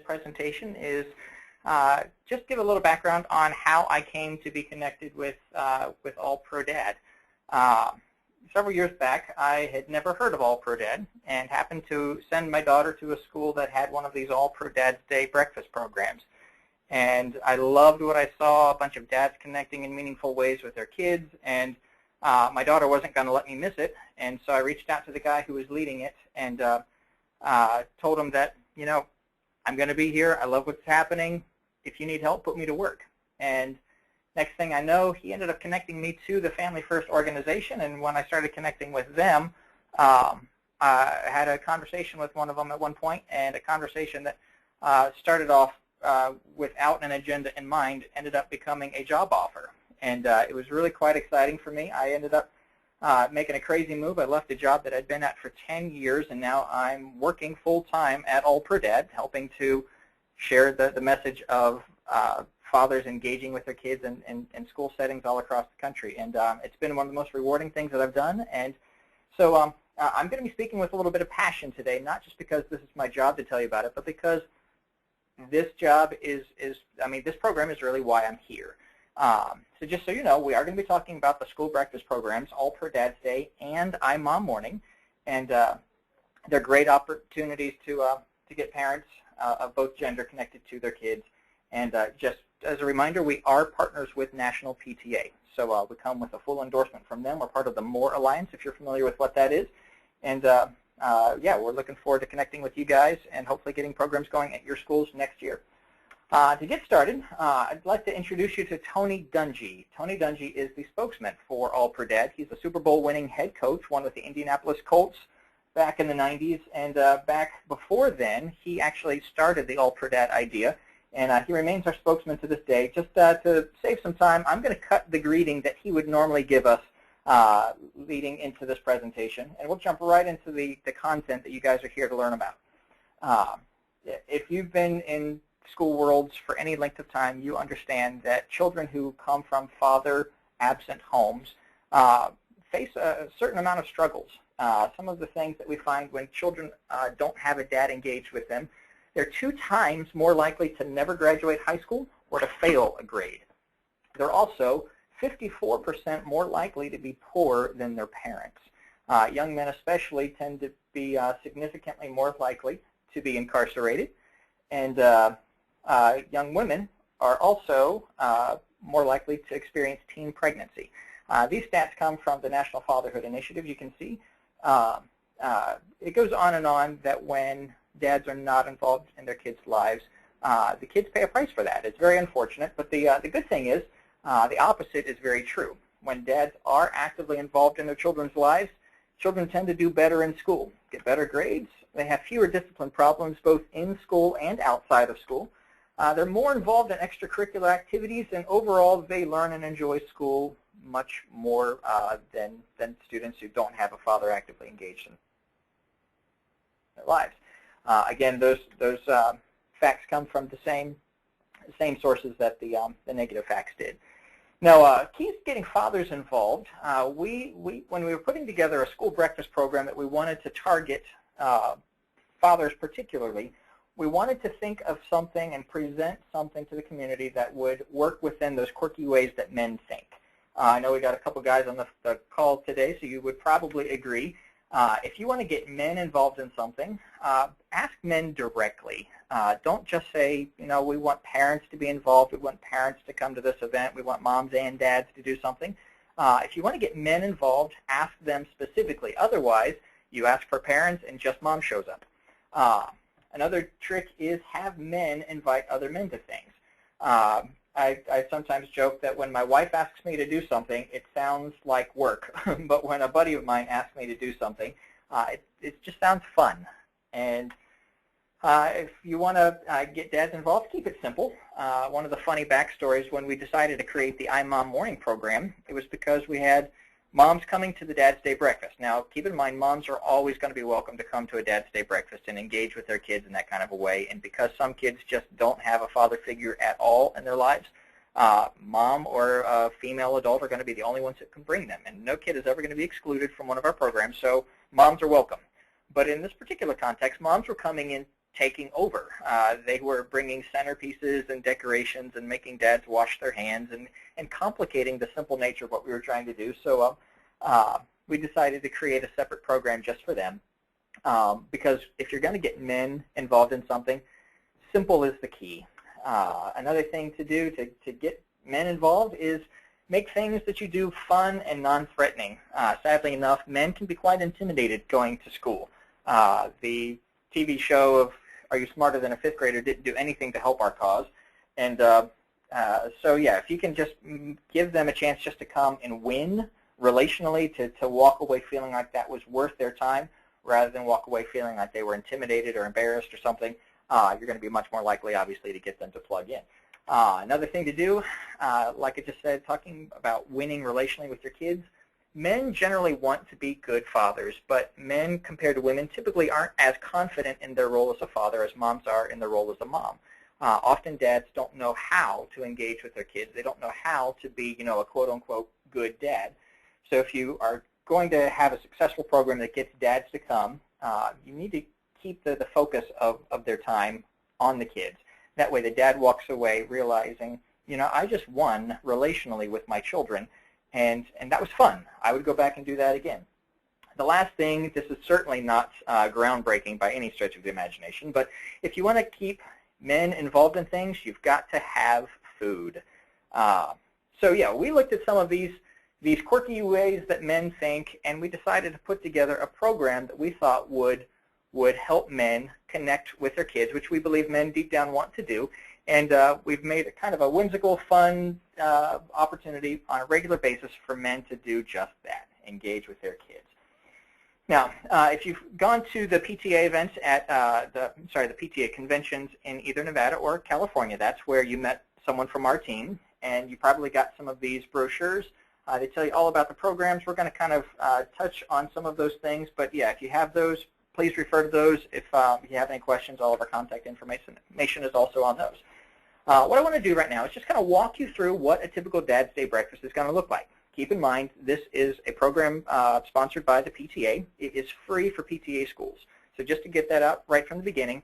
presentation is just give a little background on how I came to be connected with All Pro Dad. Several years back, I had never heard of All Pro Dad and happened to send my daughter to a school that had one of these All Pro Dad's Day breakfast programs. And I loved what I saw, a bunch of dads connecting in meaningful ways with their kids, and my daughter wasn't going to let me miss it, and so I reached out to the guy who was leading it and told him that, you know, I'm going to be here. I love what's happening. If you need help, put me to work. And next thing I know, he ended up connecting me to the Family First organization, and when I started connecting with them, I had a conversation with one of them at one point, and a conversation that started off without an agenda in mind ended up becoming a job offer. And it was really quite exciting for me. I ended up making a crazy move. I left a job that I'd been at for 10 years, and now I'm working full-time at All Pro Dad, helping to share the message of fathers engaging with their kids in school settings all across the country. And it's been one of the most rewarding things that I've done. And so I'm going to be speaking with a little bit of passion today, not just because this is my job to tell you about it, but because this job this program is really why I'm here. So just so you know, we are going to be talking about the school breakfast programs, All Pro Dad's Day and iMOM Morning, and they're great opportunities to get parents of both gender connected to their kids. And just as a reminder, we are partners with National PTA, so we come with a full endorsement from them. We're part of the MORE Alliance, if you're familiar with what that is, and yeah, we're looking forward to connecting with you guys and hopefully getting programs going at your schools next year. To get started, I'd like to introduce you to Tony Dungy. Tony Dungy is the spokesman for All Pro Dad. He's a Super Bowl winning head coach, one with the Indianapolis Colts back in the 90s. And back before then, he actually started the All Pro Dad idea. And he remains our spokesman to this day. Just to save some time, I'm going to cut the greeting that he would normally give us leading into this presentation. And we'll jump right into the content that you guys are here to learn about. If you've been in school worlds for any length of time, you understand that children who come from father-absent homes face a certain amount of struggles. Some of the things that we find when children don't have a dad engaged with them, they're 2 times more likely to never graduate high school or to fail a grade. They're also 54% more likely to be poor than their parents. Young men especially tend to be significantly more likely to be incarcerated, and young women are also more likely to experience teen pregnancy. These stats come from the National Fatherhood Initiative. You can see it goes on that when dads are not involved in their kids' lives, the kids pay a price for that. It's very unfortunate, but the good thing is the opposite is very true. When dads are actively involved in their children's lives, children tend to do better in school, get better grades. They have fewer discipline problems both in school and outside of school. They're more involved in extracurricular activities, and overall they learn and enjoy school much more than students who don't have a father actively engaged in their lives. Again, those facts come from the same sources that the negative facts did. Now, keys to getting fathers involved. When we were putting together a school breakfast program that we wanted to target fathers particularly, we wanted to think of something and present something to the community that would work within those quirky ways that men think. I know we got a couple guys on the call today, so you would probably agree. If you want to get men involved in something, ask men directly. Don't just say, you know, we want parents to be involved, we want parents to come to this event, we want moms and dads to do something. If you want to get men involved, ask them specifically. Otherwise, you ask for parents and just mom shows up. Another trick is have men invite other men to things. I sometimes joke that when my wife asks me to do something, it sounds like work. But when a buddy of mine asks me to do something, it just sounds fun. And if you want to get dads involved, keep it simple. One of the funny backstories when we decided to create the iMOM Morning program, it was because we had moms coming to the Dad's Day breakfast. Now, keep in mind, moms are always going to be welcome to come to a Dad's Day breakfast and engage with their kids in that kind of a way. And because some kids just don't have a father figure at all in their lives, mom or a female adult are going to be the only ones that can bring them. And no kid is ever going to be excluded from one of our programs, so moms are welcome. But in this particular context, moms were coming in taking over. They were bringing centerpieces and decorations and making dads wash their hands and complicating the simple nature of what we were trying to do. So we decided to create a separate program just for them because if you're going to get men involved in something, simple is the key. Another thing to do to get men involved is make things that you do fun and non-threatening. Sadly enough, men can be quite intimidated going to school. The TV show of Are You Smarter Than a Fifth Grader didn't do anything to help our cause. And so yeah, if you can just give them a chance just to come and win relationally, to walk away feeling like that was worth their time rather than walk away feeling like they were intimidated or embarrassed or something, you're going to be much more likely, obviously, to get them to plug in. Another thing to do, like I just said, talking about winning relationally with your kids, men generally want to be good fathers, but men compared to women typically aren't as confident in their role as a father as moms are in their role as a mom. Often dads don't know how to engage with their kids. They don't know how to be, a quote-unquote good dad. So if you are going to have a successful program that gets dads to come, you need to keep the focus of their time on the kids. That way the dad walks away realizing, I just won relationally with my children, and that was fun. I would go back and do that again. The last thing, this is certainly not groundbreaking by any stretch of the imagination, but if you want to keep men involved in things, you've got to have food. So yeah, we looked at some of these quirky ways that men think, and we decided to put together a program that we thought would help men connect with their kids, which we believe men deep down want to do. And we've made it kind of a whimsical, fun opportunity on a regular basis for men to do just that, engage with their kids. Now, if you've gone to the PTA events at the PTA conventions in either Nevada or California, that's where you met someone from our team, and you probably got some of these brochures. They tell you all about the programs. We're going to kind of touch on some of those things, but yeah, if you have those, please refer to those. If you have any questions, all of our contact information is also on those. What I want to do right now is just kind of walk you through what a typical Dad's Day breakfast is going to look like. Keep in mind, this is a program sponsored by the PTA. It is free for PTA schools. So just to get that out right from the beginning,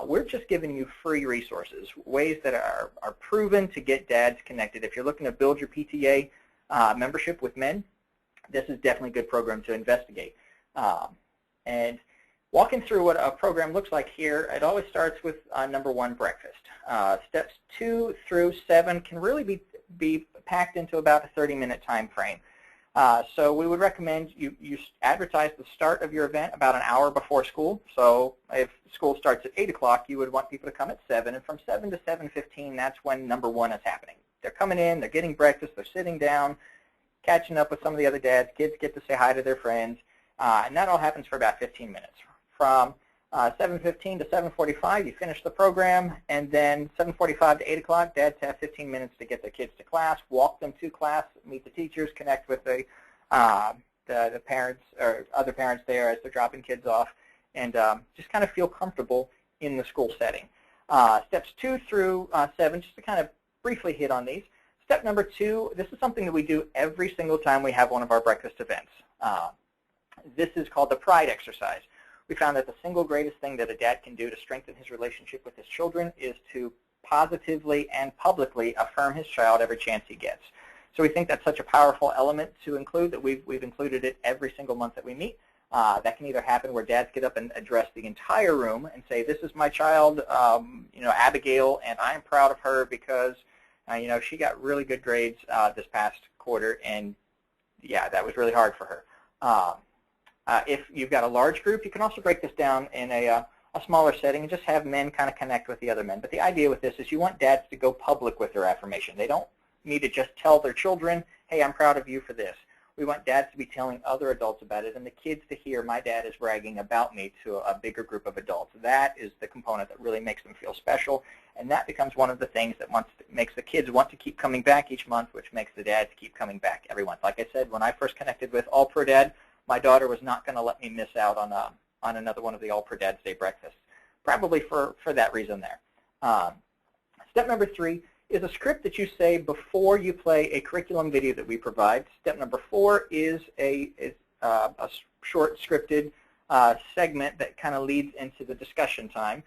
we're just giving you free resources, ways that are proven to get dads connected. If you're looking to build your PTA membership with men, this is definitely a good program to investigate. And walking through what a program looks like here, it always starts with number 1, breakfast. Steps 2 through 7 can really be packed into about a 30-minute time frame. So we would recommend you advertise the start of your event about an hour before school. So if school starts at 8 o'clock, you would want people to come at 7. And from 7 to 7:15, that's when number 1 is happening. They're coming in, they're getting breakfast, they're sitting down, catching up with some of the other dads. Kids get to say hi to their friends. And that all happens for about 15 minutes. From 7:15 to 7:45, you finish the program, and then 7:45 to 8 o'clock, dads have 15 minutes to get their kids to class, walk them to class, meet the teachers, connect with the parents or other parents there as they're dropping kids off, and just kind of feel comfortable in the school setting. Steps 2 through 7, just to kind of briefly hit on these. Step number 2, this is something that we do every single time we have one of our breakfast events. This is called the pride exercise. We found that the single greatest thing that a dad can do to strengthen his relationship with his children is to positively and publicly affirm his child every chance he gets. So we think that's such a powerful element to include that we've included it every single month that we meet. That can either happen where dads get up and address the entire room and say, this is my child, Abigail, and I'm proud of her because she got really good grades this past quarter, and yeah, that was really hard for her. If you've got a large group, you can also break this down in a smaller setting and just have men kind of connect with the other men. But the idea with this is you want dads to go public with their affirmation. They don't need to just tell their children, hey, I'm proud of you for this. We want dads to be telling other adults about it and the kids to hear my dad is bragging about me to a bigger group of adults. That is the component that really makes them feel special, and that becomes one of the things that makes the kids want to keep coming back each month, which makes the dads keep coming back every month. Like I said, when I first connected with All Pro Dad, my daughter was not going to let me miss out on another one of the All Pro Dad's Day breakfasts, probably for that reason there. Step number 3 is a script that you say before you play a curriculum video that we provide. Step number 4 is a short scripted segment that kind of leads into the discussion time.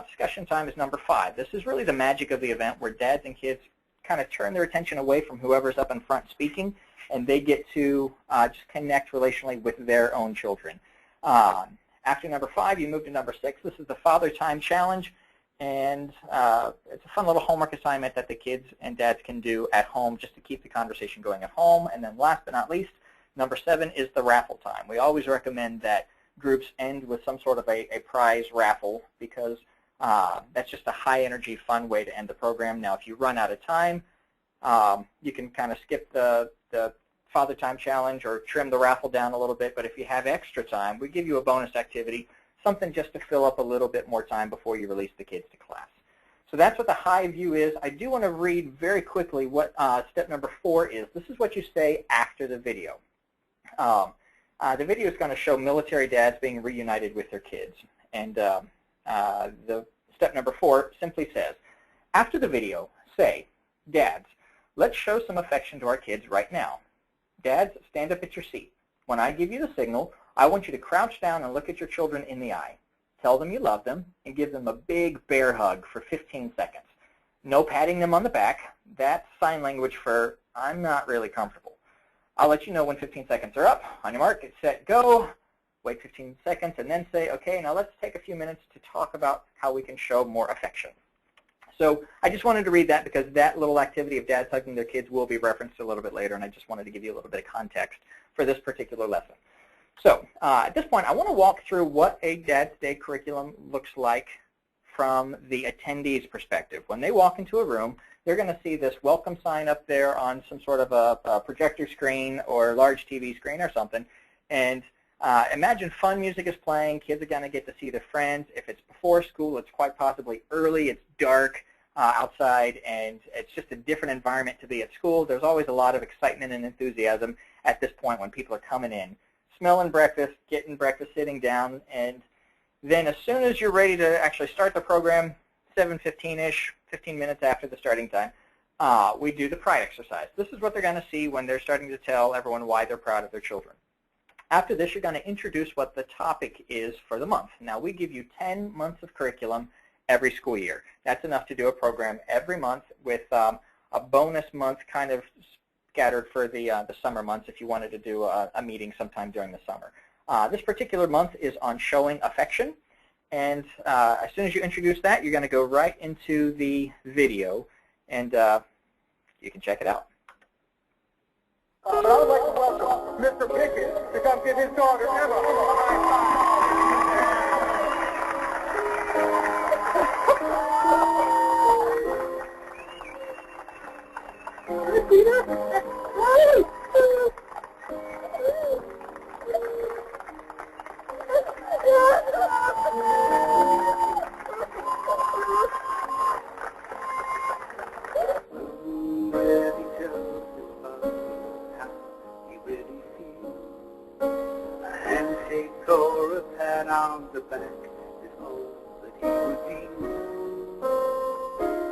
Discussion time is number 5. This is really the magic of the event, where dads and kids kind of turn their attention away from whoever's up in front speaking, and they get to just connect relationally with their own children. After number 5, you move to number 6. This is the Father Time Challenge, and it's a fun little homework assignment that the kids and dads can do at home just to keep the conversation going at home. And then last but not least, number 7 is the raffle time. We always recommend that groups end with some sort of a prize raffle, because that's just a high-energy, fun way to end the program. Now, if you run out of time, you can kind of skip the Father Time Challenge or trim the raffle down a little bit. But if you have extra time, we give you a bonus activity, something just to fill up a little bit more time before you release the kids to class. So that's what the high view is. I do want to read very quickly what step number 4 is. This is what you say after the video. The video is going to show military dads being reunited with their kids. And the step number 4 simply says, after the video, say, dads, let's show some affection to our kids right now. Dads, stand up at your seat. When I give you the signal, I want you to crouch down and look at your children in the eye. Tell them you love them and give them a big bear hug for 15 seconds. No patting them on the back. That's sign language for I'm not really comfortable. I'll let you know when 15 seconds are up. On your mark, get set, go. Wait 15 seconds and then say, okay, now let's take a few minutes to talk about how we can show more affection. So I just wanted to read that because that little activity of dads hugging their kids will be referenced a little bit later, and I just wanted to give you a little bit of context for this particular lesson. So at this point, I want to walk through what a Dad's Day curriculum looks like from the attendees' perspective. When they walk into a room, they're going to see this welcome sign up there on some sort of a projector screen or large TV screen or something. And imagine fun music is playing. Kids are going to get to see their friends. If it's before school, it's quite possibly early. It's dark outside, and it's just a different environment to be at school. There's always a lot of excitement and enthusiasm at this point when people are coming in, smelling breakfast, getting breakfast, sitting down, and then as soon as you're ready to actually start the program, 7:15-ish, 15 minutes after the starting time, we do the pride exercise. This is what they're going to see when they're starting to tell everyone why they're proud of their children. After this, you're going to introduce what the topic is for the month. Now, we give you 10 months of curriculum every school year. That's enough to do a program every month with a bonus month kind of scattered for the summer months if you wanted to do a meeting sometime during the summer. This particular month is on showing affection, and as soon as you introduce that, you're going to go right into the video, and you can check it out. I would like to welcome Mr. Pickett to come give his daughter Emma a high five. On the back is all that he would need.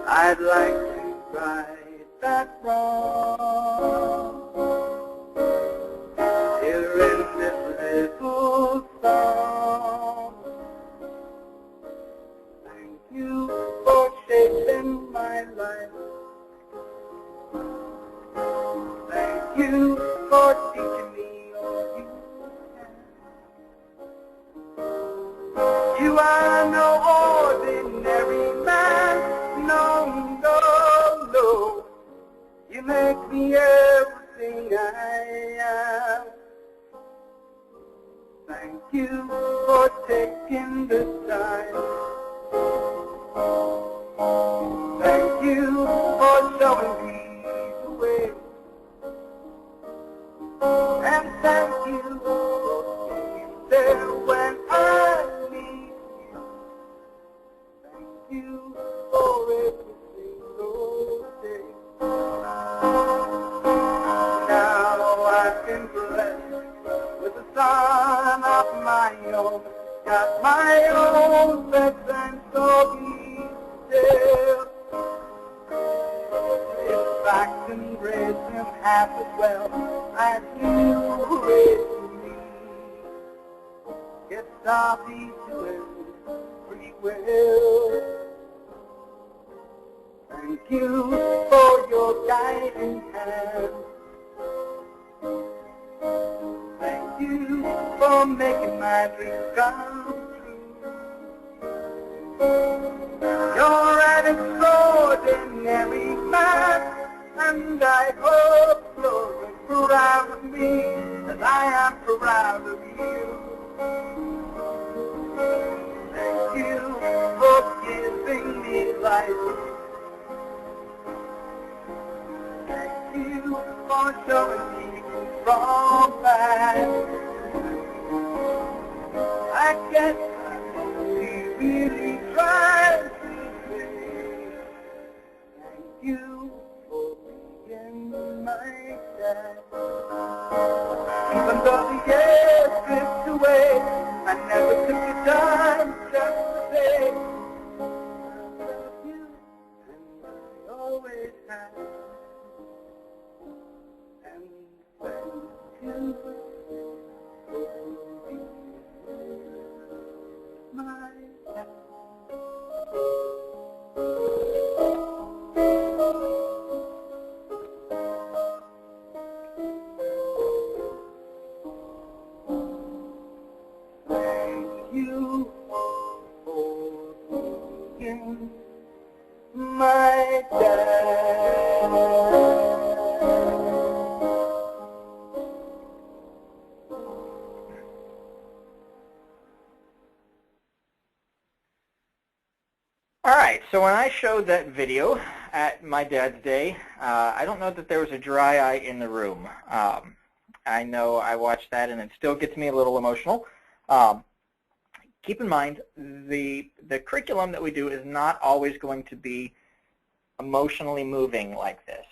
I'd like to right that wrong. Here in this little song. Thank you for shaping my life. Thank you for teaching me all you. You are no ordinary man, no, no, no. You make me everything I am. Thank you for taking the time. Thank you for showing me the way. And thank you for being there when I you for every single day. Now I've been blessed with a son of my own, got my own pets and stories to tell. If I can raise him half as well as you raised me, guess I'll be doing free will. Thank you for your guiding hand. Thank you for making my dreams come true. You're an extraordinary man, and I hope you're proud of me, as I am proud of you. Thank you for giving me life. Thank you for showing me from back. I guess we really tried to say thank you for being my dad. Even though the years drift away, I never took the time just to say I love you, and I always have. And thank you for being my dad. Thank you for being my dad. All right, so when I showed that video at my dad's day, I don't know that there was a dry eye in the room. I know I watched that and it still gets me a little emotional. Keep in mind, the curriculum that we do is not always going to be emotionally moving like this.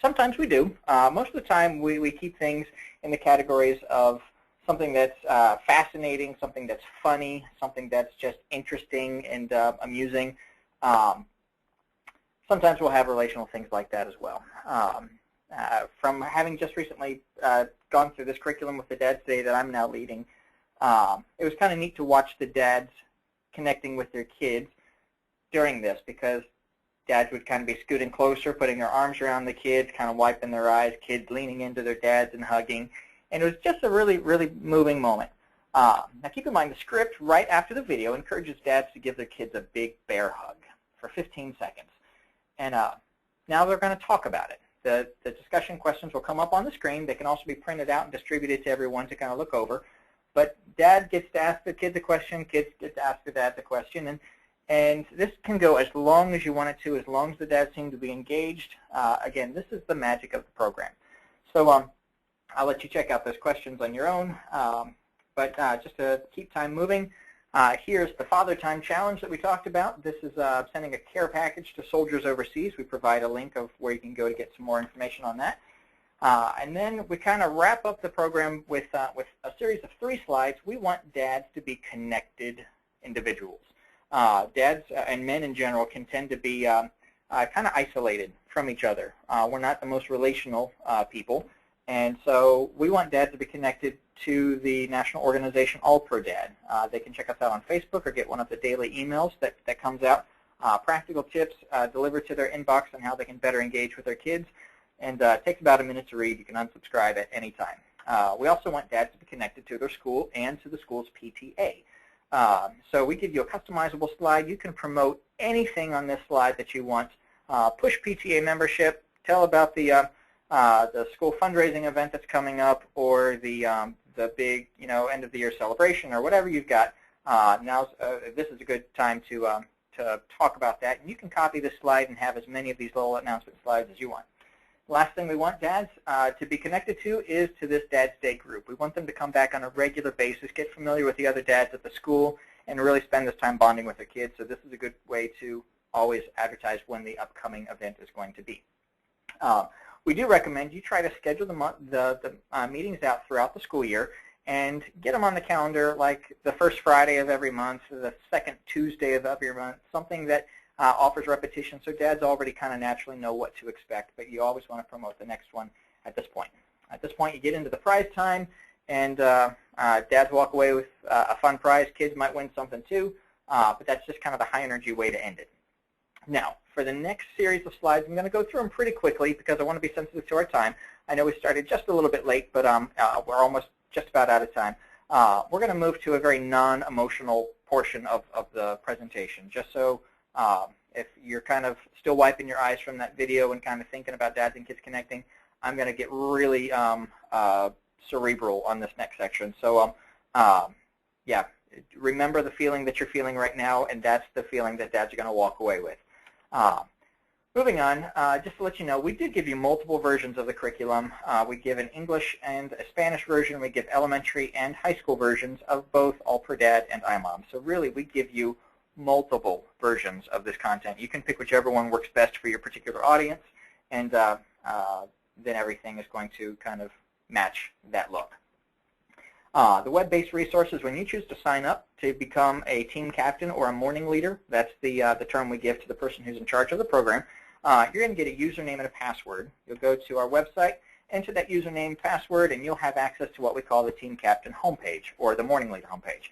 Sometimes we do. Most of the time we keep things in the categories of something that's fascinating, something that's funny, something that's just interesting and amusing. Sometimes we'll have relational things like that as well. From having just recently gone through this curriculum with the Dads Day that I'm now leading, it was kind of neat to watch the dads connecting with their kids during this, because dads would kind of be scooting closer, putting their arms around the kids, kind of wiping their eyes, kids leaning into their dads and hugging. And it was just a really, really moving moment. Now keep in mind, the script right after the video encourages dads to give their kids a big bear hug for 15 seconds. And now they're going to talk about it. The discussion questions will come up on the screen. They can also be printed out and distributed to everyone to kind of look over. But dad gets to ask the kids a question, kids get to ask the dads a question. And this can go as long as you want it to, as long as the dads seem to be engaged. Again, this is the magic of the program. So I'll let you check out those questions on your own, but just to keep time moving, here's the Father Time Challenge that we talked about. This is sending a care package to soldiers overseas. We provide a link of where you can go to get some more information on that. And then we kind of wrap up the program with a series of 3 slides. We want dads to be connected individuals. Dads and men in general can tend to be kind of isolated from each other. We're not the most relational people. And so we want dads to be connected to the national organization All Pro Dad. They can check us out on Facebook or get one of the daily emails that comes out. Practical tips delivered to their inbox on how they can better engage with their kids. And it takes about a minute to read. You can unsubscribe at any time. We also want dads to be connected to their school and to the school's PTA. So we give you a customizable slide. You can promote anything on this slide that you want. Push PTA membership, tell about the school fundraising event that's coming up, or the big end of the year celebration, or whatever you've got. This is a good time to talk about that. And you can copy this slide and have as many of these little announcement slides as you want. The last thing we want dads to be connected to is to this Dad's Day group. We want them to come back on a regular basis, get familiar with the other dads at the school, and really spend this time bonding with their kids. So this is a good way to always advertise when the upcoming event is going to be. We do recommend you try to schedule the meetings out throughout the school year and get them on the calendar like the first Friday of every month, or the second Tuesday of every month, something that offers repetition, so dads already kind of naturally know what to expect, but you always want to promote the next one at this point. At this point, you get into the prize time, and dads walk away with a fun prize. Kids might win something too. but that's just kind of the high energy way to end it. Now, for the next series of slides, I'm going to go through them pretty quickly because I want to be sensitive to our time. I know we started just a little bit late, but we're almost just about out of time. We're going to move to a very non-emotional portion of the presentation, just so if you're kind of still wiping your eyes from that video and kind of thinking about dads and kids connecting, I'm going to get really cerebral on this next section. So, yeah, remember the feeling that you're feeling right now, and that's the feeling that dads are going to walk away with. Moving on, just to let you know, we did give you multiple versions of the curriculum. We give an English and a Spanish version. We give elementary and high school versions of both All Pro Dad and iMOM. So really, we give you multiple versions of this content. You can pick whichever one works best for your particular audience, and then everything is going to kind of match that look. The web-based resources, when you choose to sign up to become a team captain or a morning leader, that's the term we give to the person who's in charge of the program, you're going to get a username and a password. You'll go to our website, enter that username, password, and you'll have access to what we call the Team Captain homepage or the Morning Leader homepage.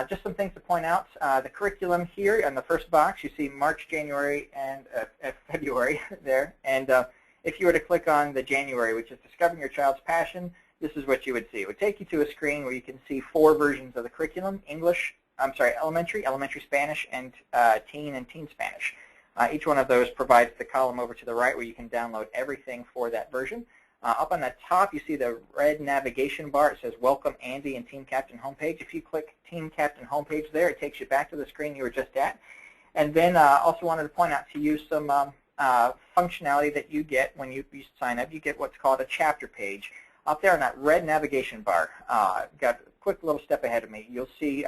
Just some things to point out, the curriculum here in the first box, you see March, January, and February there. And if you were to click on the January, which is Discovering Your Child's Passion, this is what you would see. It would take you to a screen where you can see 4 versions of the curriculum: elementary, elementary Spanish, and teen Spanish. Each one of those provides the column over to the right where you can download everything for that version. Up on the top, you see the red navigation bar. It says Welcome Andy and Team Captain Homepage. If you click Team Captain Homepage there, it takes you back to the screen you were just at. And then also wanted to point out to you some functionality that you get when you sign up. You get what's called a chapter page. Up there on that red navigation bar, got a quick little step ahead of me. You'll see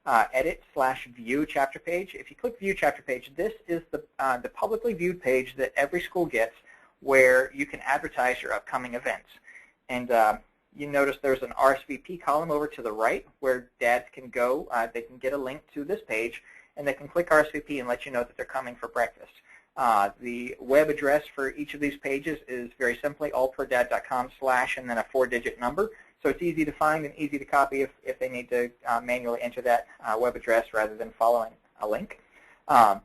Edit/View Chapter Page. If you click View Chapter Page, this is the publicly viewed page that every school gets where you can advertise your upcoming events. And you notice there's an RSVP column over to the right where dads can go. They can get a link to this page, and they can click RSVP and let you know that they're coming for breakfast. The web address for each of these pages is very simply allprodad.com/ and then a 4-digit number. So it's easy to find and easy to copy if they need to manually enter that web address rather than following a link. If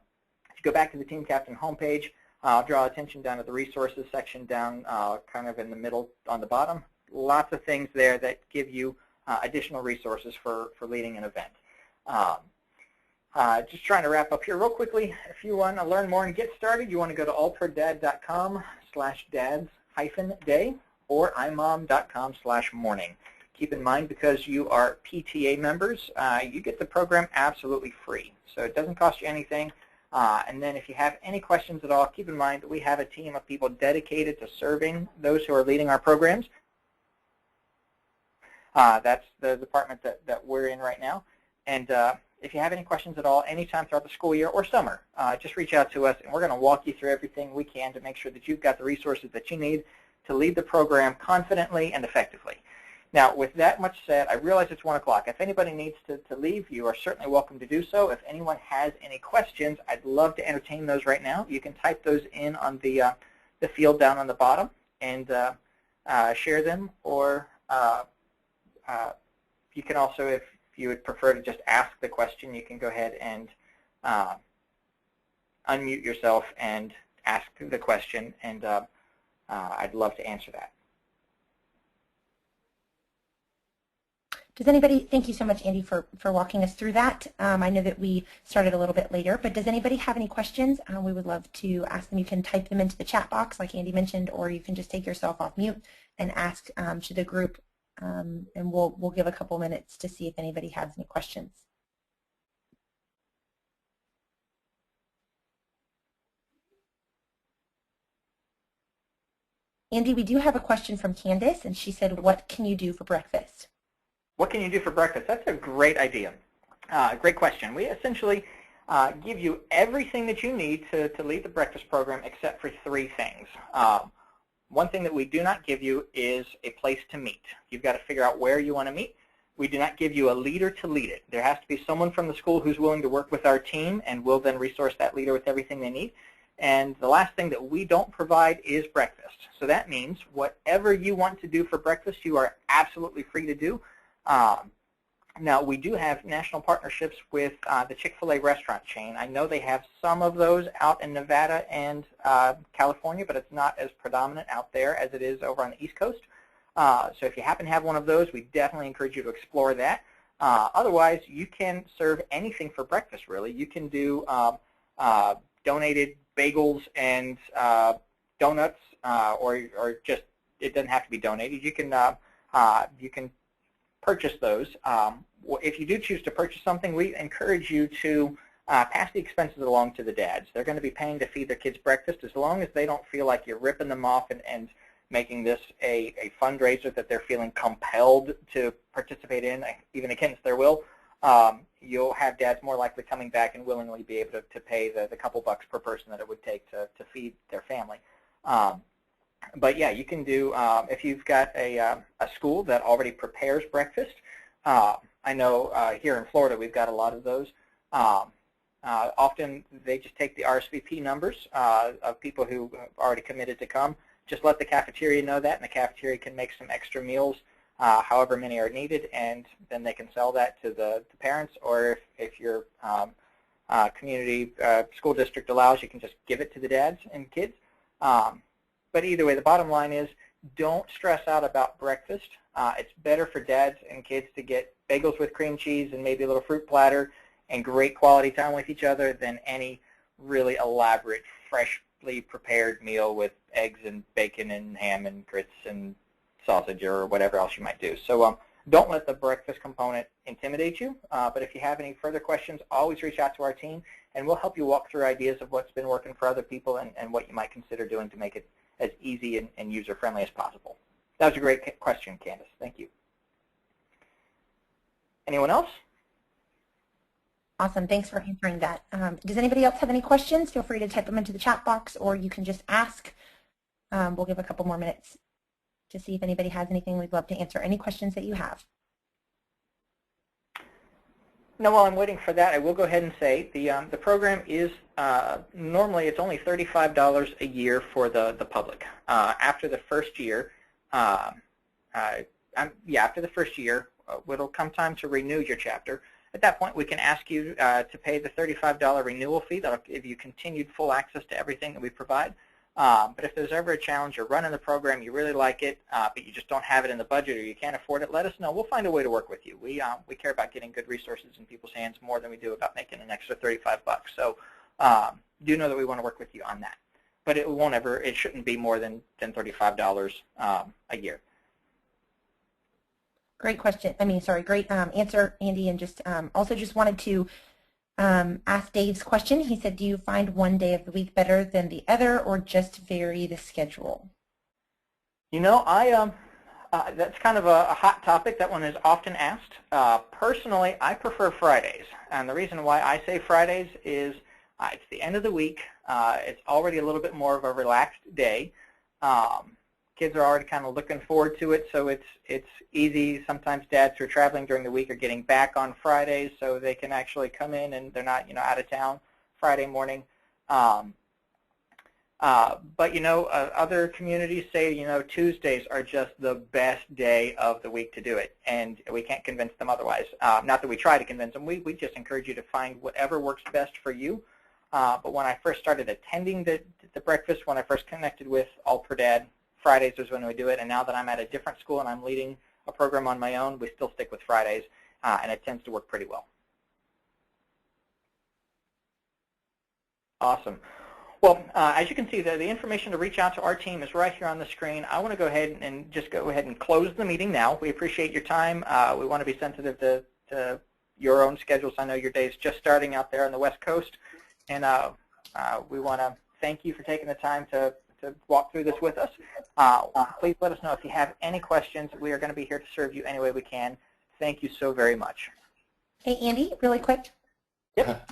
you go back to the Team Captain homepage, I'll draw attention down to the resources section down kind of in the middle on the bottom. Lots of things there that give you additional resources for leading an event. Just trying to wrap up here real quickly. If you want to learn more and get started, you want to go to allprodad.com/dads-day or imom.com/morning. Keep in mind, because you are PTA members, you get the program absolutely free. So it doesn't cost you anything. And then if you have any questions at all, keep in mind that we have a team of people dedicated to serving those who are leading our programs. That's the department that we're in right now. And if you have any questions at all, anytime throughout the school year or summer, just reach out to us, and we're going to walk you through everything we can to make sure that you've got the resources that you need to lead the program confidently and effectively. Now, with that much said, I realize it's 1 o'clock. If anybody needs to leave, you are certainly welcome to do so. If anyone has any questions, I'd love to entertain those right now. You can type those in on the field down on the bottom and share them, or you can also, if you would prefer to just ask the question, you can go ahead and unmute yourself and ask the question, and I'd love to answer that. Does anybody, thank you so much, Andy, for walking us through that. I know that we started a little bit later, but does anybody have any questions? We would love to ask them. You can type them into the chat box like Andy mentioned, or you can just take yourself off mute and ask to the group, and we'll give a couple minutes to see if anybody has any questions. Andy, we do have a question from Candace, and she said, what can you do for breakfast? What can you do for breakfast? That's a great idea. Great question. We essentially give you everything that you need to lead the breakfast program except for 3 things. One thing that we do not give you is a place to meet. You've got to figure out where you want to meet. We do not give you a leader to lead it. There has to be someone from the school who's willing to work with our team, and we'll then resource that leader with everything they need. And the last thing that we don't provide is breakfast. So that means whatever you want to do for breakfast, you are absolutely free to do. Now, we do have national partnerships with the Chick-fil-A restaurant chain. I know they have some of those out in Nevada and California, but it's not as predominant out there as it is over on the East Coast. So if you happen to have one of those, we definitely encourage you to explore that. Otherwise, you can serve anything for breakfast, really. You can do donated bagels and donuts, or just, it doesn't have to be donated. You can purchase those. If you do choose to purchase something, we encourage you to pass the expenses along to the dads. They're going to be paying to feed their kids breakfast as long as they don't feel like you're ripping them off and making this a fundraiser that they're feeling compelled to participate in, even against their will. You'll have dads more likely coming back and willingly be able to pay the couple bucks per person that it would take to feed their family. But yeah, you can do, if you've got a school that already prepares breakfast, I know here in Florida we've got a lot of those. Often they just take the RSVP numbers of people who have already committed to come. Just let the cafeteria know that, and the cafeteria can make some extra meals, however many are needed, and then they can sell that to the parents, or if your community school district allows, you can just give it to the dads and kids. But either way, the bottom line is, don't stress out about breakfast. It's better for dads and kids to get bagels with cream cheese and maybe a little fruit platter and great quality time with each other than any really elaborate, freshly prepared meal with eggs and bacon and ham and grits and sausage or whatever else you might do. So don't let the breakfast component intimidate you. But if you have any further questions, always reach out to our team, and we'll help you walk through ideas of what's been working for other people and what you might consider doing to make it as easy and user-friendly as possible. That was a great question, Candace. Thank you. Anyone else? Awesome. Thanks for answering that. Does anybody else have any questions? Feel free to type them into the chat box, or you can just ask. We'll give a couple more minutes to see if anybody has anything. We'd love to answer any questions that you have. No, while I'm waiting for that, I will go ahead and say the program is normally it's only $35 a year for the public. After the first year, after the first year, it'll come time to renew your chapter. At that point, we can ask you to pay the $35 renewal fee. That'll give you continued full access to everything that we provide. But if there's ever a challenge, you're running the program, you really like it, but you just don't have it in the budget or you can't afford it, let us know. We'll find a way to work with you. We care about getting good resources in people's hands more than we do about making an extra 35 bucks. So do know that we want to work with you on that. But it shouldn't be more than $35 a year. Great question. Great answer, Andy. And just also just wanted to ask Dave's question. He said, do you find one day of the week better than the other, or just vary the schedule? You know, that's kind of a hot topic. That one is often asked. Personally, I prefer Fridays. And the reason why I say Fridays is it's the end of the week. It's already a little bit more of a relaxed day. Kids are already kind of looking forward to it, so it's easy. Sometimes dads who are traveling during the week are getting back on Fridays, so they can actually come in and they're not, out of town Friday morning. But other communities say, Tuesdays are just the best day of the week to do it, and we can't convince them otherwise. Not that we try to convince them. We just encourage you to find whatever works best for you. But when I first started attending the breakfast, when I first connected with All Per Dad, Fridays is when we do it, and now that I'm at a different school and I'm leading a program on my own, we still stick with Fridays, and it tends to work pretty well. Awesome. Well, as you can see, the information to reach out to our team is right here on the screen. I want to go ahead and just go ahead and close the meeting now. We appreciate your time. We want to be sensitive to your own schedules. I know your day is just starting out there on the West Coast, and we want to thank you for taking the time to walk through this with us. Please let us know if you have any questions. We are going to be here to serve you any way we can. Thank you so very much. Hey, Andy, really quick. Yep.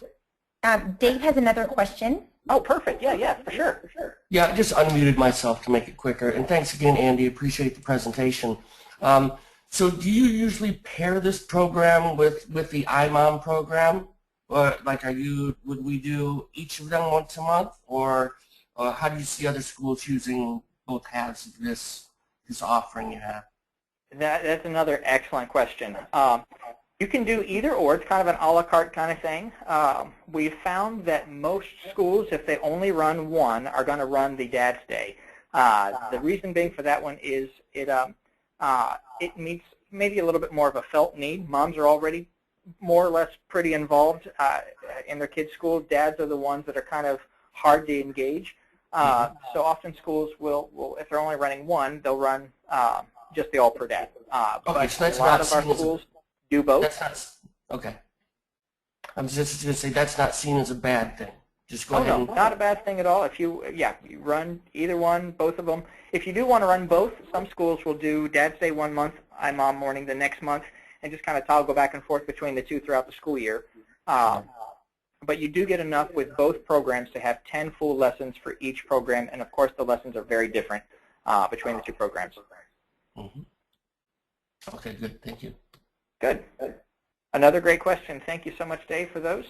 Dave has another question. Oh, perfect. Yeah, for sure. Yeah, I just unmuted myself to make it quicker. And thanks again, Andy. Appreciate the presentation. So do you usually pair this program with the iMOM program? Or would we do each of them once a month? Or how do you see other schools using both halves of this offering you have? That's another excellent question. You can do either or. It's kind of an a la carte kind of thing. We've found that most schools, if they only run one, are going to run the Dad's Day. The reason being for that one is it meets maybe a little bit more of a felt need. Moms are already more or less pretty involved in their kids' school. Dads are the ones that are kind of hard to engage. So often schools will, if they're only running one, they'll run just the All-Pro-Dad. Okay, so that's a lot not of our seen as schools do both. That's not, okay. I was just going to say that's not seen as a bad thing. Just go ahead. No, not a bad thing at all. If you run either one, both of them. If you do want to run both, some schools will do Dad's Day one month, iMOM morning the next month, and just kind of toggle back and forth between the two throughout the school year. But you do get enough with both programs to have 10 full lessons for each program, and of course the lessons are very different between the two programs. Mm-hmm. Okay, good. Thank you. Good. Another great question. Thank you so much, Dave, for those.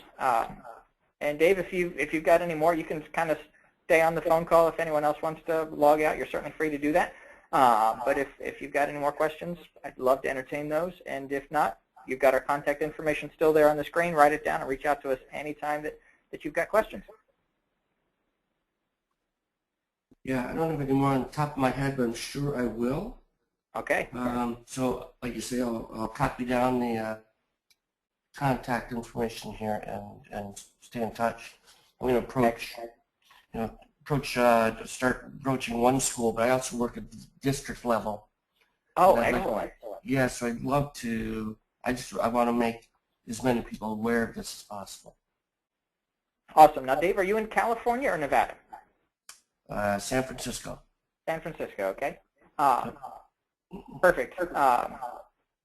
And Dave, if you've got any more, you can kind of stay on the phone call. If anyone else wants to log out, you're certainly free to do that. But if you've got any more questions, I'd love to entertain those. And if not, you've got our contact information still there on the screen. Write it down and reach out to us anytime that you've got questions. Yeah, I don't have any more on the top of my head, but I'm sure I will. Okay. So, like you say, I'll copy down the contact information here and stay in touch. I'm going to start broaching one school, but I also work at the district level. Oh, excellent. Yeah, so I'd love to. I want to make as many people aware of this as possible. Awesome. Now, Dave, are you in California or Nevada? San Francisco. San Francisco. Okay. Perfect.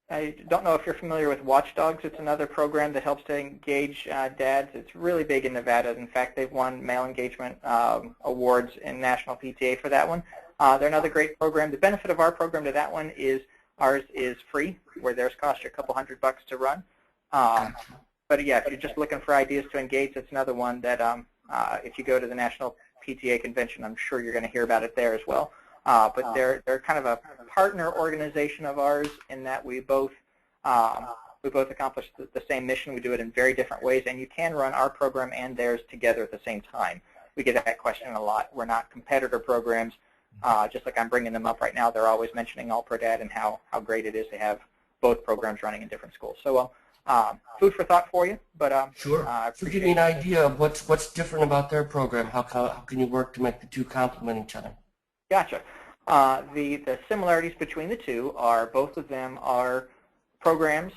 I don't know if you're familiar with Watchdogs. It's another program that helps to engage dads. It's really big in Nevada. In fact, they've won male engagement awards in national PTA for that one. They're another great program. The benefit of our program to that one is ours is free, where theirs costs you a couple $100 to run. But yeah, if you're just looking for ideas to engage, it's another one that if you go to the national PTA convention, I'm sure you're going to hear about it there as well. But they're kind of a partner organization of ours in that we both accomplish the same mission. We do it in very different ways, and you can run our program and theirs together at the same time. We get that question a lot. We're not competitor programs. Just like I'm bringing them up right now, they're always mentioning All-Pro-Dad and how great it is to have both programs running in different schools. So food for thought for you. But sure. So give me an idea of what's different about their program. How can you work to make the two complement each other? Gotcha. The similarities between the two are both of them are programs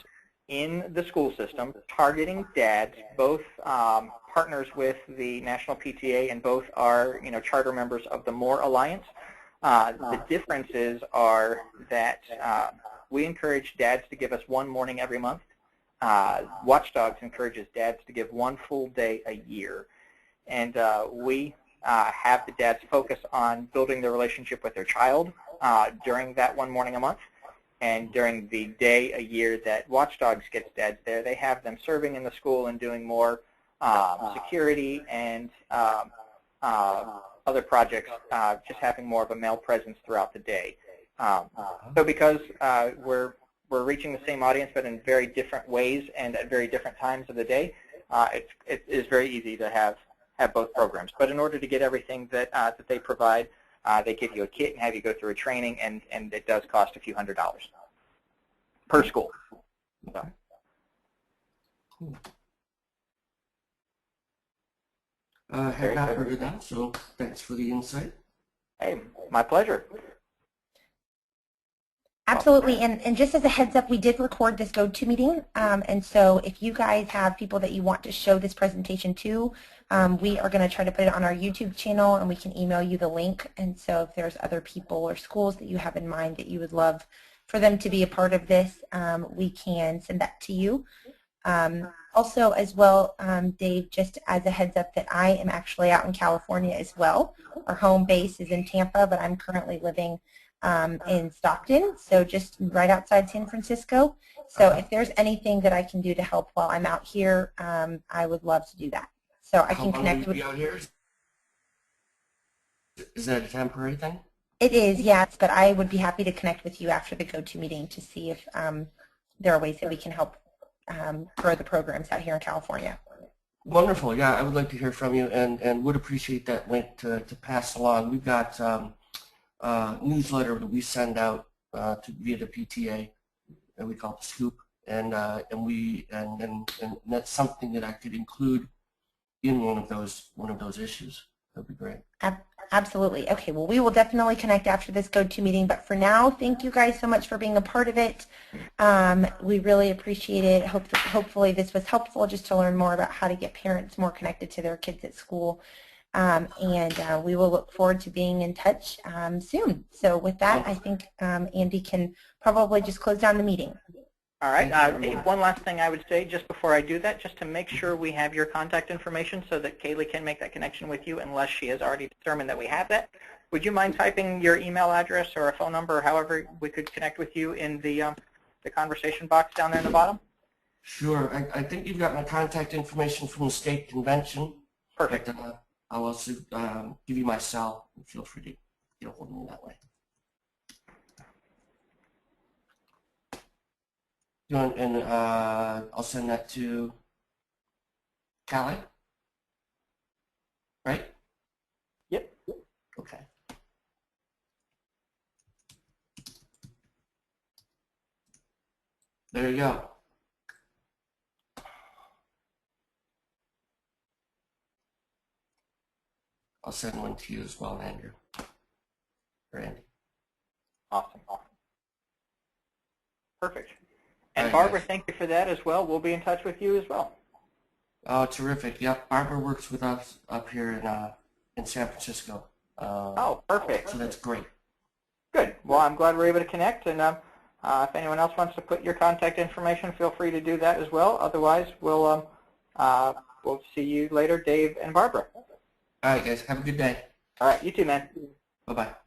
in the school system targeting dads, both partners with the National PTA, and both are charter members of the MORE Alliance. The differences are that we encourage dads to give us one morning every month. Watchdogs encourages dads to give one full day a year. And we have the dads focus on building the relationship with their child during that one morning a month. And during the day a year that Watchdogs gets dads there, they have them serving in the school and doing more security and other projects, just having more of a male presence throughout the day. So because we're reaching the same audience but in very different ways and at very different times of the day, it is very easy to have both programs. But in order to get everything that they provide, they give you a kit and have you go through a training, and it does cost a few $100s per school. So. Cool. Had not heard of that, so thanks for the insight. Hey, my pleasure. Absolutely, and just as a heads up, we did record this GoTo meeting, and so if you guys have people that you want to show this presentation to, we are going to try to put it on our YouTube channel, and we can email you the link. And so if there's other people or schools that you have in mind that you would love for them to be a part of this, we can send that to you. Also, as well, Dave, just as a heads up that I am actually out in California as well. Our home base is in Tampa, but I'm currently living in Stockton, so just right outside San Francisco. So if there's anything that I can do to help while I'm out here, I would love to do that. So I can connect with you. Out here? Is that a temporary thing? It is, yes, but I would be happy to connect with you after the GoTo meeting to see if there are ways that we can help grow the programs out here in California. Wonderful. Yeah, I would like to hear from you, and would appreciate that link to pass along. We've got newsletter that we send out via the PTA, and we call it the Scoop, and that's something that I could include in one of those issues. That'd be great. Absolutely. Okay, well, we will definitely connect after this GoTo meeting, but for now, thank you guys so much for being a part of it. We really appreciate it. Hopefully this was helpful just to learn more about how to get parents more connected to their kids at school. And we will look forward to being in touch soon. So with that, I think Andy can probably just close down the meeting. All right. One last thing I would say just before I do that, just to make sure we have your contact information so that Kaylee can make that connection with you unless she has already determined that we have that. Would you mind typing your email address or a phone number or however we could connect with you in the conversation box down there in the bottom? Sure. I think you've got my contact information from the state convention. Perfect. But, I'll also give you my cell, and feel free to get a hold of me that way. And I'll send that to Callie, right? Yep. Okay. There you go. I'll send one to you as well, Andrew. Or Andy. Awesome. Perfect. And Right, Barbara, guys. thank you for that as well. We'll be in touch with you as well. Oh, terrific. Yep, Barbara works with us up here in San Francisco. Oh, perfect. So that's great. Good. Well, I'm glad we're able to connect. And if anyone else wants to put your contact information, feel free to do that as well. Otherwise, we'll see you later, Dave and Barbara. All right, guys. Have a good day. All right. You too, man. Bye-bye.